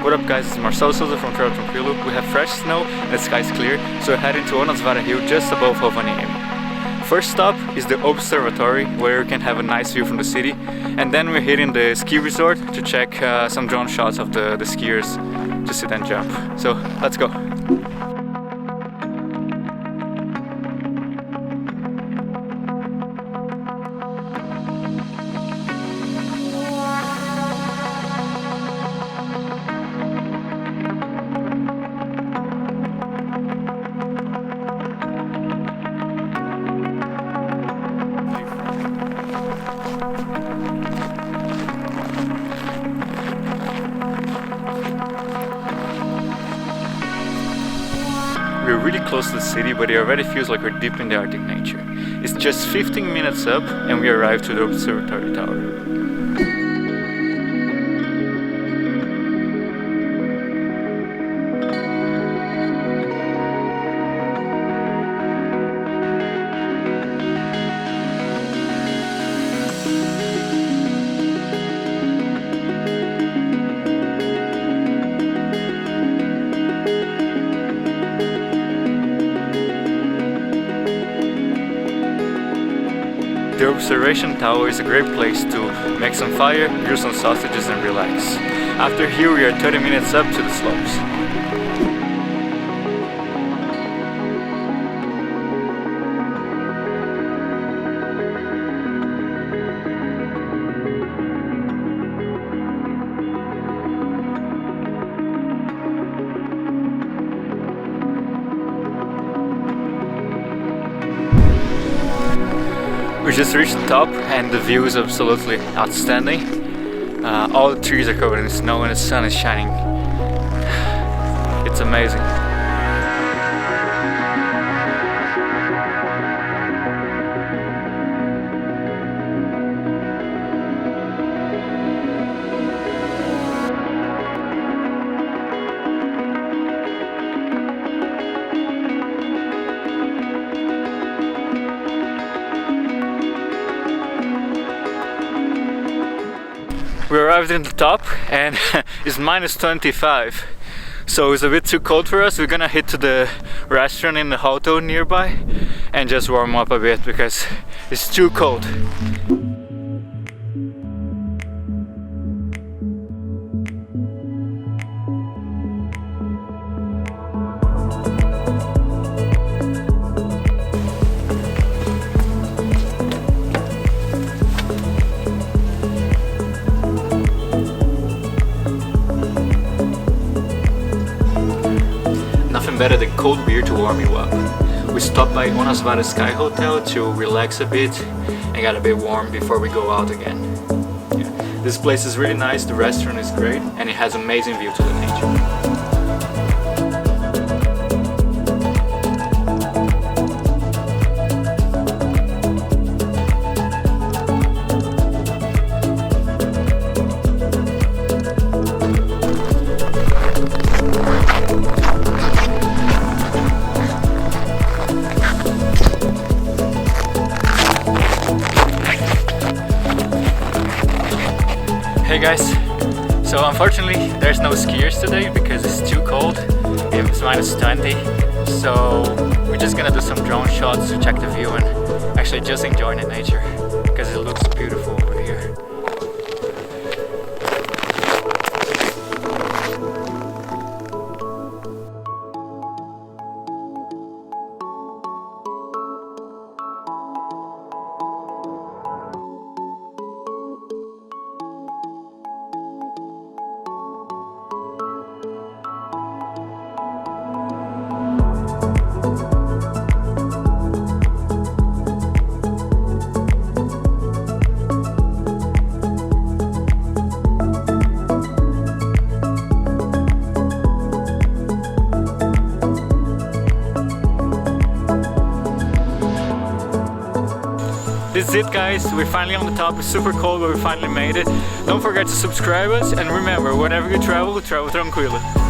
What up guys, it's Marcelo from Trail Tranquilo. We have fresh snow and the sky is clear, so we're heading to Ounasvaara hill just above Rovaniemi. First stop is the Observatory, where you can have a nice view from the city, and then we're hitting the ski resort to check some drone shots of the skiers to sit and jump. So let's go. We're really close to the city, but it already feels like we're deep in the Arctic nature. It's just 15 minutes up and we arrived to the Observatory Tower. The observation tower is a great place to make some fire, grill some sausages and relax. After here we are 30 minutes up to the slopes. We just reached the top and the view is absolutely outstanding. All the trees are covered in snow and the sun is shining. It's amazing. We arrived in the top and it's minus 25, so it's a bit too cold for us. We're gonna head to the restaurant in the hotel nearby and just warm up a bit because it's too cold. Better than cold beer to warm you up. We stopped by Ouinasvaara Sky Hotel to relax a bit and get a bit warm before we go out again. Yeah. This place is really nice, the restaurant is great and it has amazing view to the nature. Hey guys, so unfortunately there's no skiers today because it's too cold. It's minus 20, so we're just gonna do some drone shots to check the view and actually just enjoy the nature because it looks beautiful over here. This is it guys, we're finally on the top. It's super cold but we finally made it. Don't forget to subscribe us and remember, whenever you travel tranquilo.